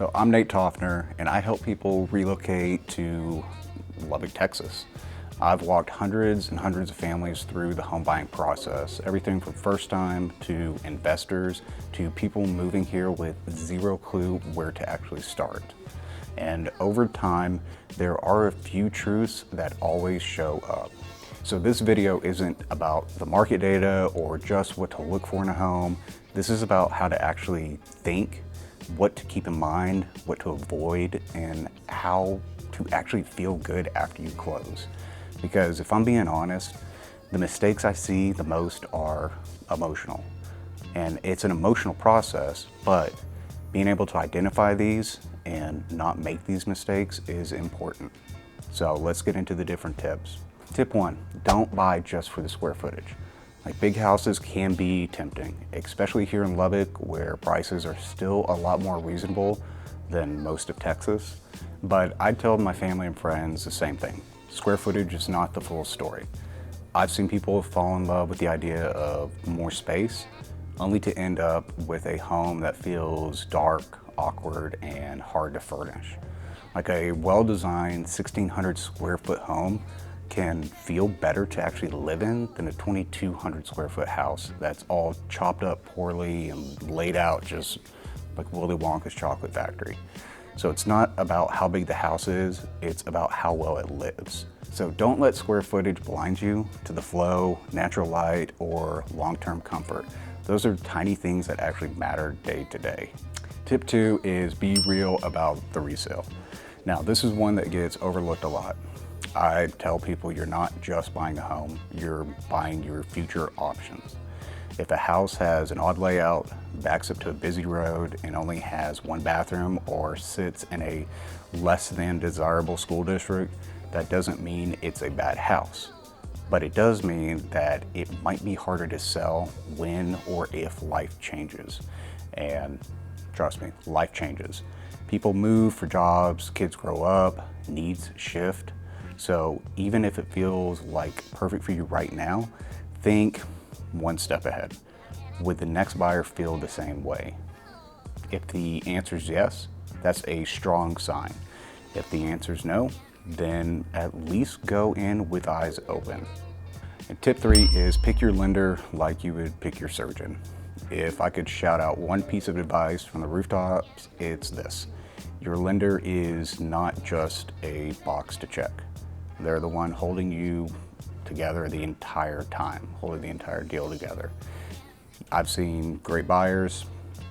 So I'm Nate Toffner, and I help people relocate to Lubbock, Texas. I've walked hundreds and hundreds of families through the home buying process, everything from first time to investors to people moving here with zero clue where to actually start. And over time, there are a few truths that always show up. So this video isn't about the market data or just what to look for in a home. This is about how to actually think, what to keep in mind, what to avoid, and how to actually feel good after you close. Because if I'm being honest, the mistakes I see the most are emotional. And it's an emotional process, but being able to identify these and not make these mistakes is important. So let's get into the different tips. Tip 1, don't buy just for the square footage. Like, big houses can be tempting, especially here in Lubbock where prices are still a lot more reasonable than most of Texas. But I tell my family and friends the same thing. Square footage is not the full story. I've seen people fall in love with the idea of more space, only to end up with a home that feels dark, awkward, and hard to furnish. Like, a well-designed 1,600 square foot home can feel better to actually live in than a 2,200 square foot house that's all chopped up poorly and laid out just like Willy Wonka's chocolate factory. So it's not about how big the house is, it's about how well it lives. So don't let square footage blind you to the flow, natural light, or long-term comfort. Those are tiny things that actually matter day to day. Tip 2 is be real about the resale. Now, this is one that gets overlooked a lot. I tell people you're not just buying a home, you're buying your future options. If a house has an odd layout, backs up to a busy road, and only has one bathroom or sits in a less than desirable school district, that doesn't mean it's a bad house. But it does mean that it might be harder to sell when or if life changes. And trust me, life changes. People move for jobs, kids grow up, needs shift. So even if it feels like perfect for you right now, think one step ahead. Would the next buyer feel the same way? If the answer is yes, that's a strong sign. If the answer is no, then at least go in with eyes open. And tip 3 is pick your lender like you would pick your surgeon. If I could shout out one piece of advice from the rooftops, it's this. Your lender is not just a box to check. They're the one holding you together the entire time, holding the entire deal together. I've seen great buyers,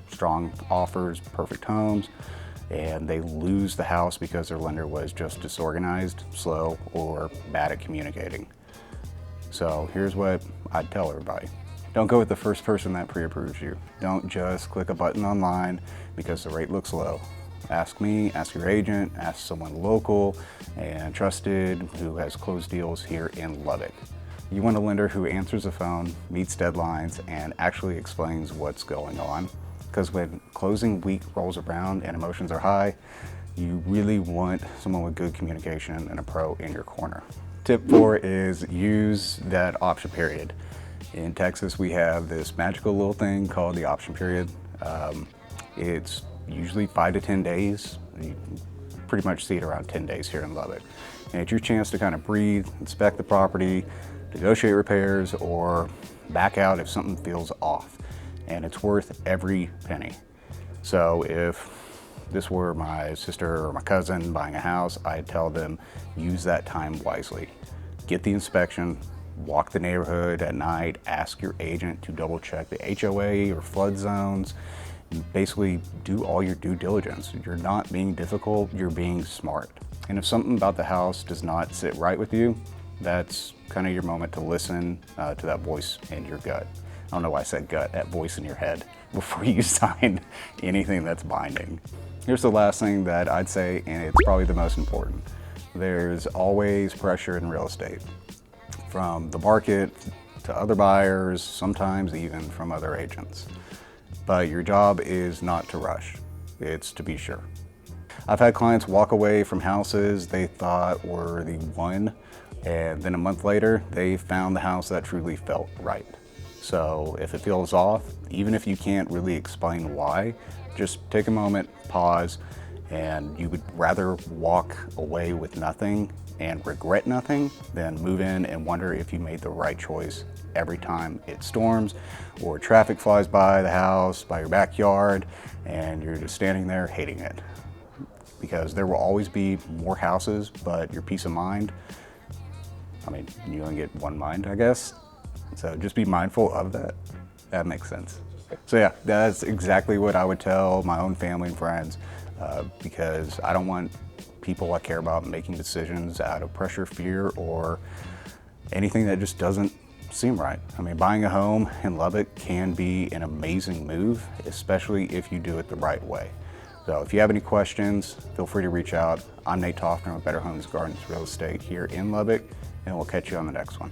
strong offers, perfect homes, and they lose the house because their lender was just disorganized, slow, or bad at communicating. So here's what I'd tell everybody. Don't go with the first person that pre-approves you. Don't just click a button online because the rate looks low. Ask me, ask your agent, ask someone local and trusted who has closed deals here in Lubbock. You want a lender who answers the phone, meets deadlines, and actually explains what's going on. Because when closing week rolls around and emotions are high, you really want someone with good communication and a pro in your corner. Tip 4 is use that option period. In Texas, we have this magical little thing called the option period. It's usually 5 to 10 days. You pretty much see it around 10 days here in Lubbock. And it's your chance to kind of breathe, inspect the property, negotiate repairs, or back out if something feels off. And it's worth every penny. So if this were my sister or my cousin buying a house, I'd tell them use that time wisely. Get the inspection, walk the neighborhood at night, ask your agent to double check the HOA or flood zones. Basically do all your due diligence. You're not being difficult, you're being smart. And if something about the house does not sit right with you, that's kind of your moment to listen to that voice in your gut. I don't know why I said gut, that voice in your head, before you sign anything that's binding. Here's the last thing that I'd say, and it's probably the most important. There's always pressure in real estate, from the market to other buyers, sometimes even from other agents. But your job is not to rush, it's to be sure. I've had clients walk away from houses they thought were the one, and then a month later, they found the house that truly felt right. So if it feels off, even if you can't really explain why, just take a moment, pause, and you would rather walk away with nothing and regret nothing than move in and wonder if you made the right choice every time it storms or traffic flies by the house, by your backyard, and you're just standing there hating it. Because there will always be more houses, but your peace of mind, I mean, you only get one mind, I guess. So just be mindful of that. That makes sense. So yeah, that's exactly what I would tell my own family and friends, because I don't want people I care about making decisions out of pressure, fear, or anything that just doesn't seem right. I mean, buying a home in Lubbock can be an amazing move, especially if you do it the right way. So if you have any questions, feel free to reach out. I'm Nate Toffner with Better Homes Gardens Real Estate here in Lubbock, and we'll catch you on the next one.